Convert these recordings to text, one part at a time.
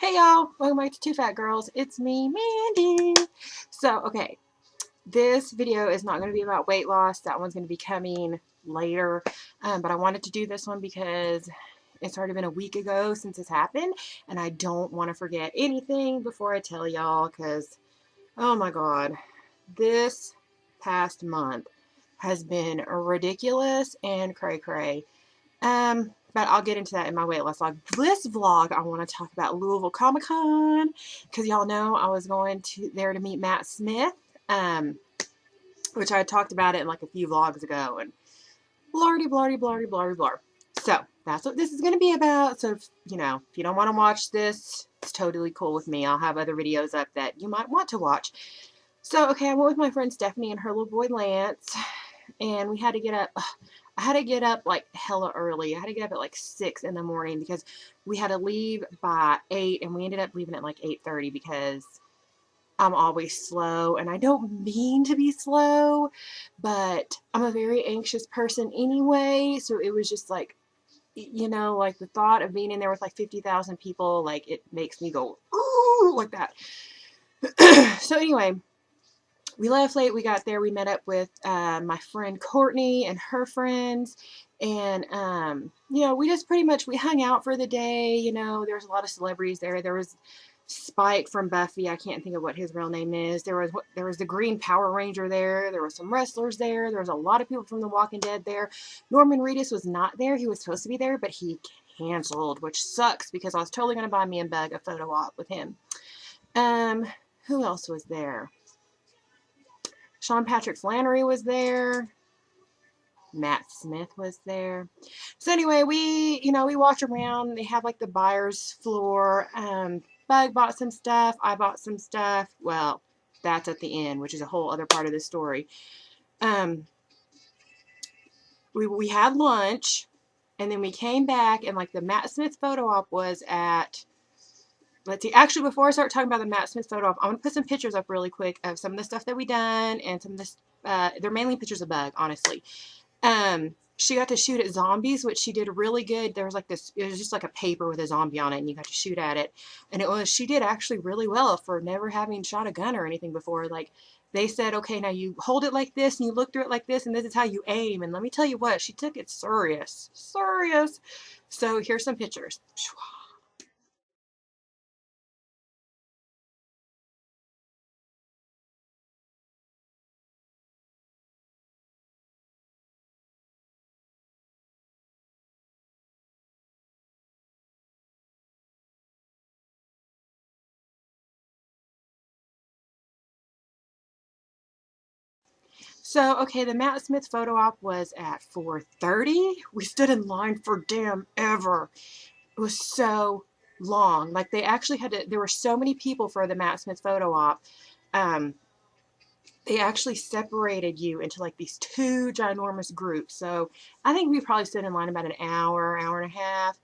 Hey y'all, welcome back to Two Fat Girls. It's me, Mandy. Okay, this video is not going to be about weight loss. That one's going to be coming later. But I wanted to do this one because it's already been a week ago since this happened, and I don't want to forget anything before I tell y'all because, oh my god, this past month has been ridiculous and cray-cray. But I'll get into that in my weight loss vlog. This vlog, I want to talk about Louisville Comic Con, because y'all know I was going there to meet Matt Smith, which I talked about it in like a few vlogs ago, and blardy, blardy, blardy, blardy, blar. So, that's what this is going to be about. So, if you don't want to watch this, it's totally cool with me. I'll have other videos up that you might want to watch. So, okay, I went with my friend Stephanie and her little boy Lance, and we had to get up. I had to get up like hella early. I had to get up at like 6 in the morning because we had to leave by 8, and we ended up leaving at like 8:30 because I'm always slow, and I don't mean to be slow, but I'm a very anxious person anyway, so it was just like, like the thought of being in there with like 50,000 people, like it makes me go, ooh, like that. So anyway, we left late. We got there. We met up with my friend Courtney and her friends. And, we just pretty much, we hung out for the day. There was a lot of celebrities there. There was Spike from Buffy. I can't think of what his real name is. There was the Green Power Ranger there. There were some wrestlers there. There was a lot of people from The Walking Dead there. Norman Reedus was not there. He was supposed to be there, but he canceled, which sucks because I was totally going to buy me and Bug a photo op with him. Who else was there? Sean Patrick Flannery was there. Matt Smith was there. So anyway, we walked around. They have like the buyer's floor. Bug bought some stuff. I bought some stuff. Well, that's at the end, which is a whole other part of the story. We had lunch, and then we came back, and like the Matt Smith photo op was at, let's see, actually before I start talking about the Matt Smith photo op, I'm going to put some pictures up really quick of some of the stuff that we done, and some of this, they're mainly pictures of Bug, honestly. She got to shoot at zombies, which she did really good. There was like this, it was just like a paper with a zombie on it, and you got to shoot at it. And she did actually really well for never having shot a gun or anything before. Like, they said, okay, now you hold it like this, and you look through it like this, and this is how you aim. And let me tell you what, she took it serious. Serious. So here's some pictures. So, okay, the Matt Smith photo op was at 4:30. We stood in line for damn ever. It was so long. Like, they actually had to, there were so many people for the Matt Smith photo op. They actually separated you into like these two ginormous groups. So I think we probably stood in line about an hour, hour and a half.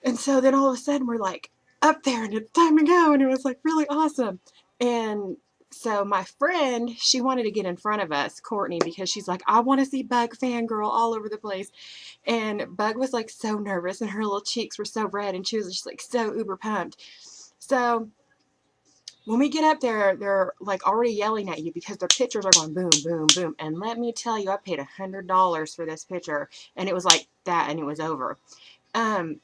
And so then all of a sudden we're like up there and it's time to go. And it was like really awesome. And so my friend, she wanted to get in front of us, Courtney, because she's like, I want to see Bug fangirl all over the place. And Bug was like so nervous, and her little cheeks were so red, and she was just like so uber pumped. So when we get up there, they're like already yelling at you because their pictures are going boom, boom, boom. And let me tell you, I paid $100 for this picture, and it was like that, and it was over.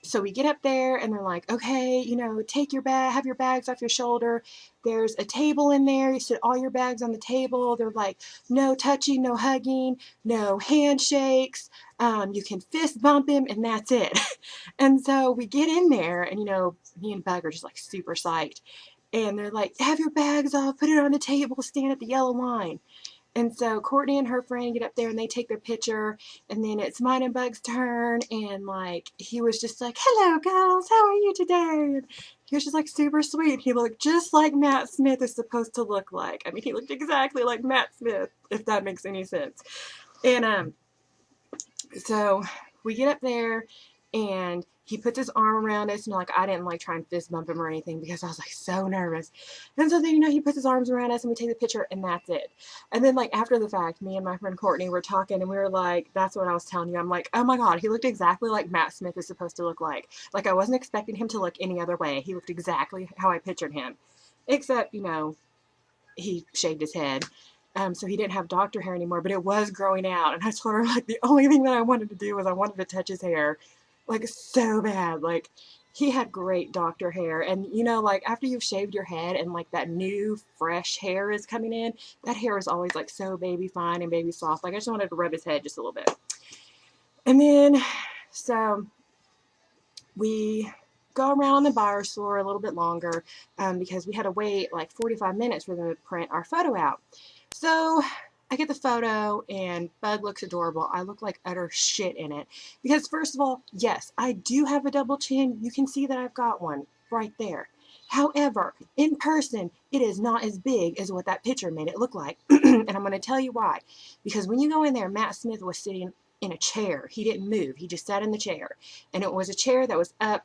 So we get up there, and they're like, okay, take your bag, have your bags off your shoulder. There's a table in there. You sit all your bags on the table. They're like, no touching, no hugging, no handshakes. You can fist bump him, and that's it. And so we get in there, and me and Bug are just like super psyched. And they're like, have your bags off, put it on the table, stand at the yellow line. And so Courtney and her friend get up there, and they take their picture, and then it's mine and Bug's turn, and like he was just like, hello girls, how are you today? And he was just like super sweet. He looked just like Matt Smith is supposed to look like. I mean, he looked exactly like Matt Smith, if that makes any sense. And so we get up there, and he puts his arm around us, and like I didn't like try and fist bump him or anything because I was like so nervous. And so then, you know, he puts his arms around us and we take the picture and that's it. And then like after the fact, me and my friend Courtney were talking and we were like, that's what I was telling you. I'm like, oh my God, he looked exactly like Matt Smith is supposed to look like. Like I wasn't expecting him to look any other way. He looked exactly how I pictured him. Except, you know, he shaved his head. So he didn't have doctor hair anymore, but it was growing out. And I told her like the only thing that I wanted to do was I wanted to touch his hair. Like so bad. Like he had great doctor hair, and you know, like after you've shaved your head and like that new fresh hair is coming in, that hair is always like so baby fine and baby soft. Like I just wanted to rub his head just a little bit. And then so we go around the buyer's floor a little bit longer because we had to wait like 45 minutes for them to print our photo out. So I get the photo and Bud looks adorable. I look like utter shit in it. Because first of all, yes, I do have a double chin. You can see that I've got one right there. However, in person, it is not as big as what that picture made it look like. And I'm going to tell you why. Because when you go in there, Matt Smith was sitting in a chair. He didn't move. He just sat in the chair. And it was a chair that was up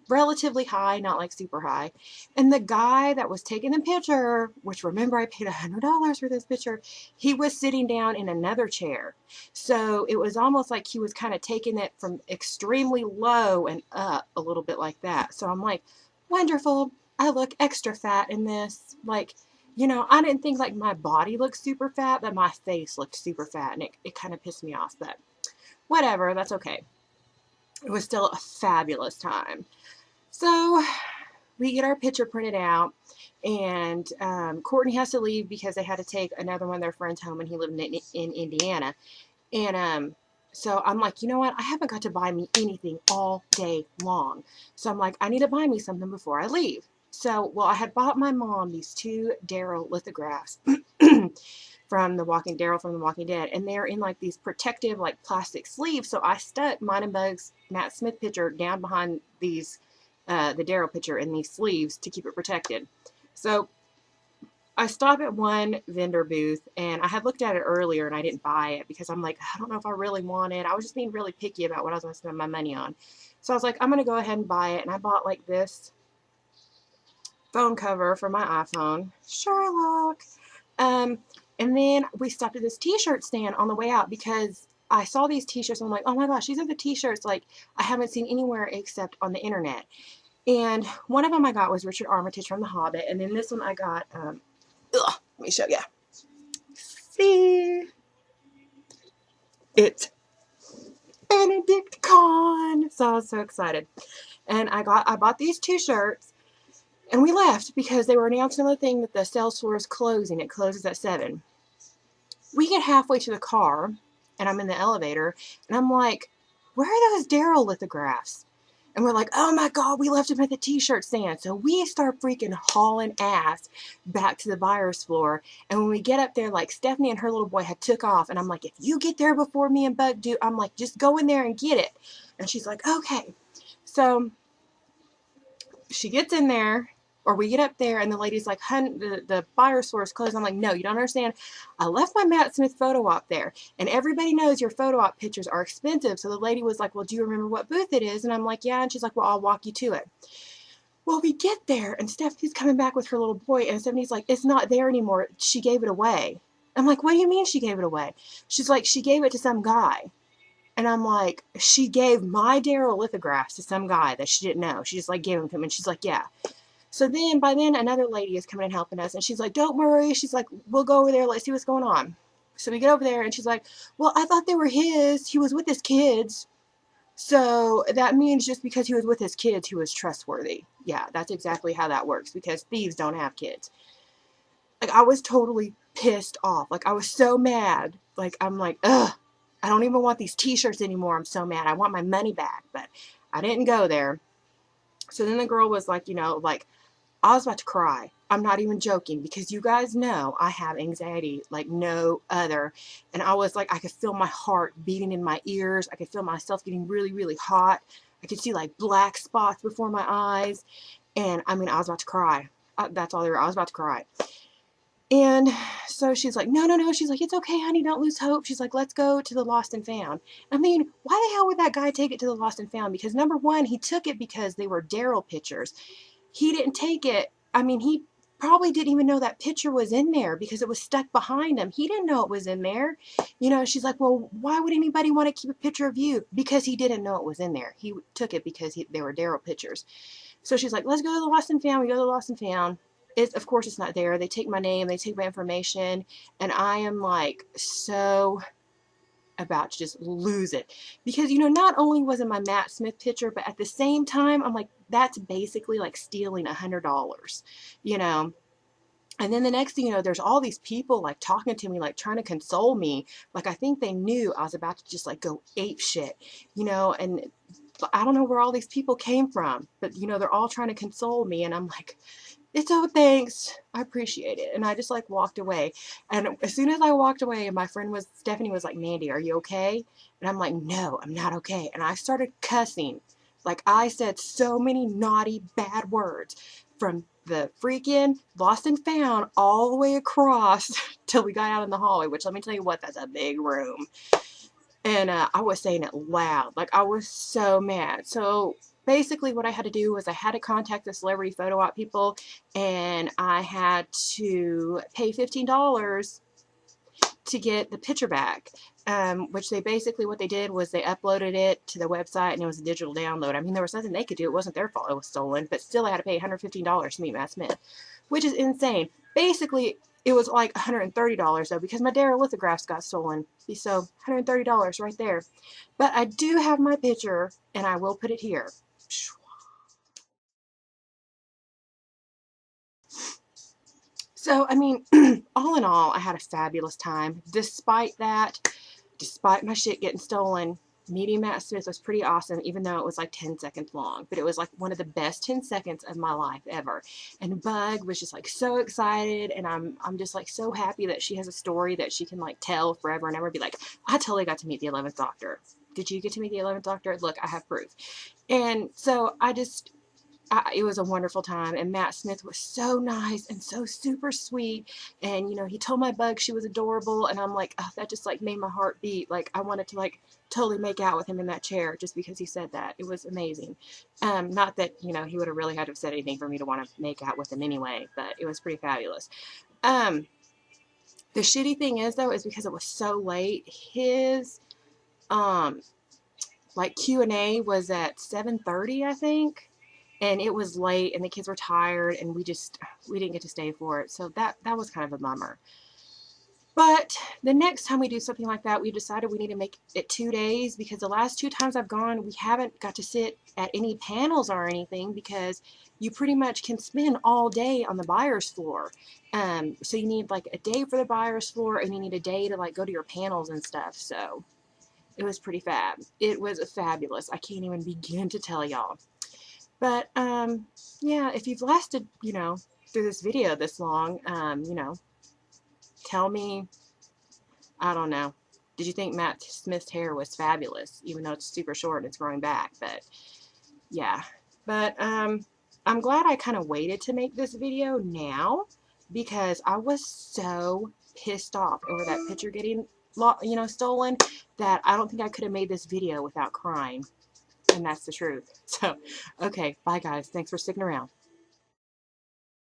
relatively high, not like super high. And the guy that was taking the picture, which remember I paid $100 for this picture, he was sitting down in another chair. So it was almost like he was kind of taking it from extremely low and up a little bit like that. So I'm like, wonderful. I look extra fat in this. Like, you know, I didn't think like my body looked super fat, but my face looked super fat, and it kind of pissed me off, but whatever, that's okay. It was still a fabulous time. So we get our picture printed out, and Courtney has to leave because they had to take another one of their friends home, and he lived in Indiana. And so I'm like, you know what? I haven't got to buy me anything all day long. So I'm like, I need to buy me something before I leave. So, well, I had bought my mom these 2 Daryl lithographs from the Walking Dead, and they're in like these protective like plastic sleeves. So I stuck mine and Bug's Matt Smith picture down behind these the Daryl picture in these sleeves to keep it protected. So I stopped at one vendor booth, and I had looked at it earlier and I didn't buy it because I'm like, I don't know if I really want it. I was just being really picky about what I was going to spend my money on. So I was like, I'm going to go ahead and buy it. And I bought like this phone cover for my iPhone. Sherlock. And then we stopped at this t-shirt stand on the way out because I saw these t-shirts and I'm like, oh my gosh, these are the t-shirts like I haven't seen anywhere except on the internet. And one of them I got was Richard Armitage from The Hobbit. And then this one I got, let me show you. See? It's Benedict Con. So I was so excited. And I bought these 2 shirts, and we left because they were announcing another thing that the sales floor is closing. It closes at 7. We get halfway to the car, and I'm in the elevator, and I'm like, where are those Daryl lithographs? And we're like, oh my God, we left them at the t-shirt stand. So we start freaking hauling ass back to the buyer's floor. And when we get up there, like Stephanie and her little boy had took off. And I'm like, if you get there before me and Bug do, I'm like, just go in there and get it. And she's like, okay. So she gets in there, or we get up there, and the lady's like, hun, the buyer's floor is closed. I'm like, no, you don't understand. I left my Matt Smith photo op there, and everybody knows your photo op pictures are expensive. So the lady was like, well, do you remember what booth it is? And I'm like, yeah. And she's like, well, I'll walk you to it. Well, we get there, and Stephanie's coming back with her little boy, and Stephanie's like, it's not there anymore. She gave it away. I'm like, what do you mean she gave it away? She's like, she gave it to some guy. And I'm like, she gave my Daryl lithographs to some guy that she didn't know. She just like gave them to him, and she's like, yeah. So then, by then, another lady is coming and helping us, and she's like, don't worry. She's like, we'll go over there. Let's see what's going on. So we get over there, and she's like, well, I thought they were his. He was with his kids. So that means just because he was with his kids, he was trustworthy. Yeah, that's exactly how that works, because thieves don't have kids. Like, I was totally pissed off. Like, I was so mad. Like, I'm like, ugh, I don't even want these t-shirts anymore. I'm so mad. I want my money back. But I didn't go there. So then the girl was like, you know, like, I was about to cry. I'm not even joking, because you guys know I have anxiety like no other. And I was like, I could feel my heart beating in my ears. I could feel myself getting really, really hot. I could see like black spots before my eyes. And I mean, I was about to cry. That's all there. I was about to cry. And so she's like, no, no, no. She's like, it's okay, honey. Don't lose hope. She's like, let's go to the lost and found. I mean, why the hell would that guy take it to the lost and found? Because number one, he took it because they were Daryl pictures. He didn't take it. I mean, he probably didn't even know that picture was in there because it was stuck behind him. He didn't know it was in there. You know, she's like, well, why would anybody want to keep a picture of you? Because he didn't know it was in there. He took it because they were Daryl pictures. So she's like, let's go to the lost and found. We go to the lost and found. Of course, it's not there. They take my name, they take my information, and I am like so about to just lose it. Because, you know, not only was it my Matt Smith picture, but at the same time, I'm like, that's basically like stealing $100, you know. And then the next thing you know, there's all these people like talking to me, like trying to console me. Like I think they knew I was about to just like go ape shit, you know, and I don't know where all these people came from, but you know, they're all trying to console me. And I'm like, it's oh thanks, I appreciate it. And I just like walked away. And as soon as I walked away, my friend was Stephanie was like, Mandy, are you okay? And I'm like, no, I'm not okay. And I started cussing. Like I said so many naughty bad words from the freaking lost and found all the way across till we got out in the hallway, which let me tell you what, that's a big room. And I was saying it loud. Like I was so mad. So basically what I had to do was I had to contact the celebrity photo op people, and I had to pay $15 to get the picture back. Which they basically, what they did was they uploaded it to the website and it was a digital download. I mean, there was nothing they could do. It wasn't their fault it was stolen, but still I had to pay $115 to meet Matt Smith, which is insane. Basically, it was like $130 though, because my Daryl lithographs got stolen. So $130 right there. But I do have my picture and I will put it here. So, I mean, all in all, I had a fabulous time. Despite that, despite my shit getting stolen, meeting Matt Smith was pretty awesome, even though it was like 10 seconds long. But it was like one of the best 10 seconds of my life ever. And Bug was just like so excited, and I'm just like so happy that she has a story that she can like tell forever and ever. Be like, I totally got to meet the 11th Doctor. Did you get to meet the 11th Doctor? Look, I have proof. And so it was a wonderful time, and Matt Smith was so nice and so super sweet, and you know, he told my Bug she was adorable, and I'm like, oh, that just like made my heart beat. Like I wanted to like totally make out with him in that chair just because he said that. It was amazing. Not that, you know, he would have really had to have said anything for me to want to make out with him anyway, but it was pretty fabulous. The shitty thing is though, is because it was so late, his like Q&A was at 7:30, I think. And it was late and the kids were tired and we didn't get to stay for it. So that was kind of a bummer. But the next time we do something like that, we decided we need to make it 2 days, because the last 2 times I've gone, we haven't got to sit at any panels or anything, because you pretty much can spend all day on the buyer's floor. So you need like a day for the buyer's floor, and you need a day to like go to your panels and stuff. So it was pretty fab. It was fabulous. I can't even begin to tell y'all. But, yeah, if you've lasted, you know, through this video this long, you know, tell me, I don't know, did you think Matt Smith's hair was fabulous, even though it's super short and it's growing back? But, yeah. But, I'm glad I kind of waited to make this video now, because I was so pissed off over that picture getting, you know, stolen, that I don't think I could have made this video without crying. And that's the truth. So, okay, bye guys. Thanks for sticking around.